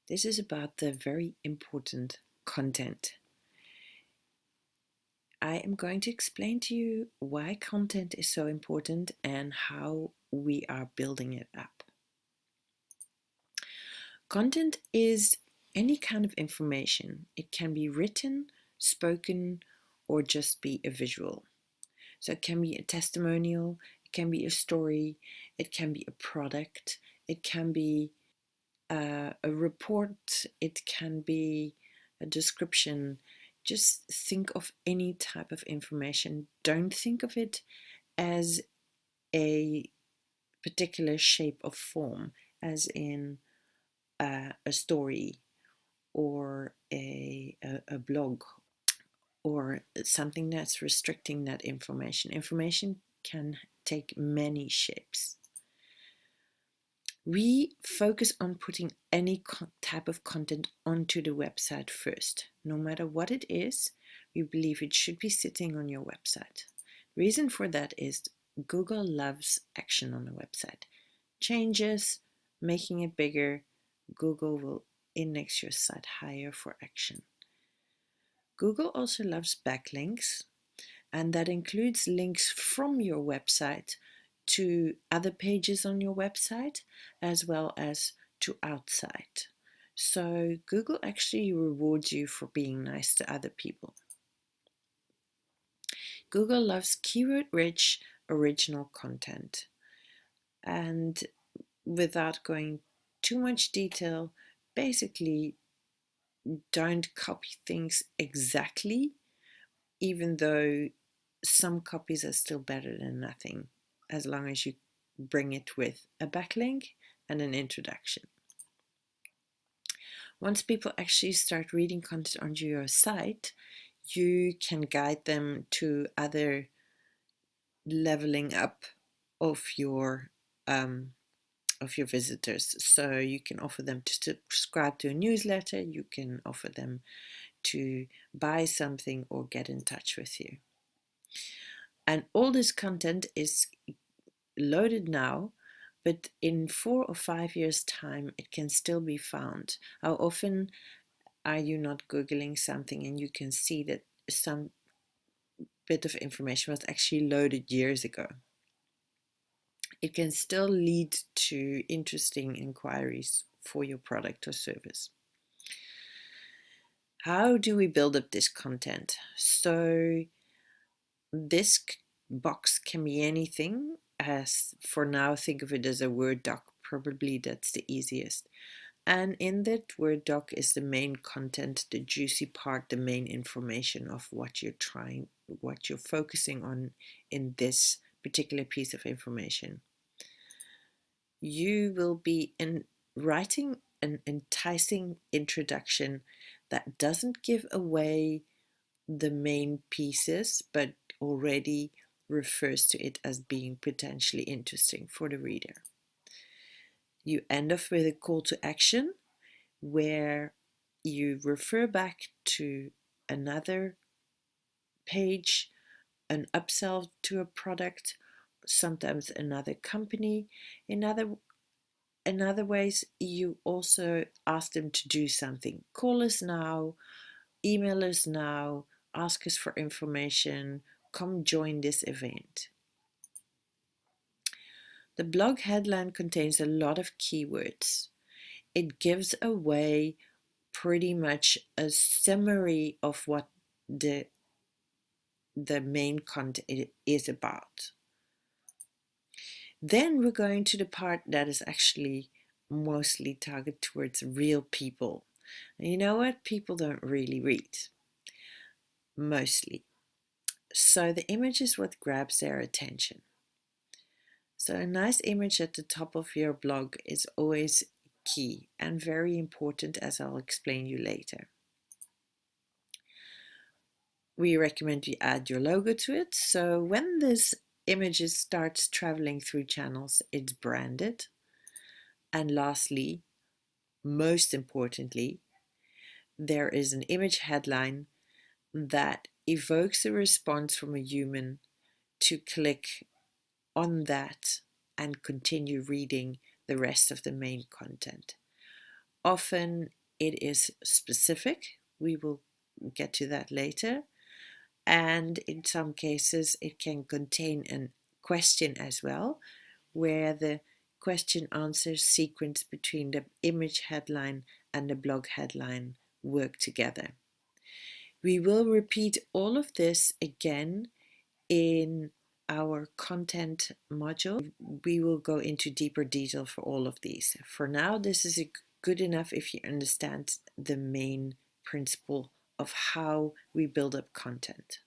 This is about the very important content. I am going to explain to you why content is so important and how we are building it up. Content is any kind of information. It can be written, spoken, or just be a visual. So it can be a testimonial, it can be a story, it can be a product, it can be a report, it can be a description. Just think of any type of information. Don't think of it as a particular shape of form, as in a story or a blog or something that's restricting that information. Information can take many shapes. We focus on putting any type of content onto the website first. No matter what it is, we believe it should be sitting on your website. Reason for that is Google loves action on the website. Changes, making it bigger, Google will index your site higher for action. Google also loves backlinks, and that includes links from your website to other pages on your website as well as to outside. So Google actually rewards you for being nice to other people. Google loves keyword-rich original content. And without going too much detail, basically don't copy things exactly, even though some copies are still better than nothing, as long as you bring it with a backlink and an introduction. Once people actually start reading content on your site, you can guide them to other leveling up of your visitors. So you can offer them to subscribe to a newsletter, you can offer them to buy something or get in touch with you. And all this content is loaded now, but in 4 or 5 years' time, it can still be found. How often are you not Googling something and you can see that some bit of information was actually loaded years ago? It can still lead to interesting inquiries for your product or service. How do we build up this content? So this box can be anything. As for now, think of it as a Word doc. Probably that's the easiest. And in that Word doc is the main content, the juicy part, the main information of what you're focusing on in this particular piece of information. You will be writing an enticing introduction that doesn't give away the main pieces, but already refers to it as being potentially interesting for the reader. You end off with a call to action where you refer back to another page, an upsell to a product, sometimes another company. In other ways, you also ask them to do something. Call us now, email us now, ask us for information, come join this event. The blog headline contains a lot of keywords. It gives away pretty much a summary of what the main content is about. Then we're going to the part that is actually mostly targeted towards real people. And you know what? People don't really read, mostly. So the image is what grabs their attention. So a nice image at the top of your blog is always key and very important, as I'll explain you later. We recommend you add your logo to it. So when this image starts traveling through channels, it's branded. And lastly, most importantly, there is an image headline that evokes a response from a human to click on that and continue reading the rest of the main content. Often it is specific. We will get to that later. And in some cases, it can contain a question as well, where the question answer sequence between the image headline and the blog headline work together. We will repeat all of this again in our content module. We will go into deeper detail for all of these. For now, this is good enough if you understand the main principle of how we build up content.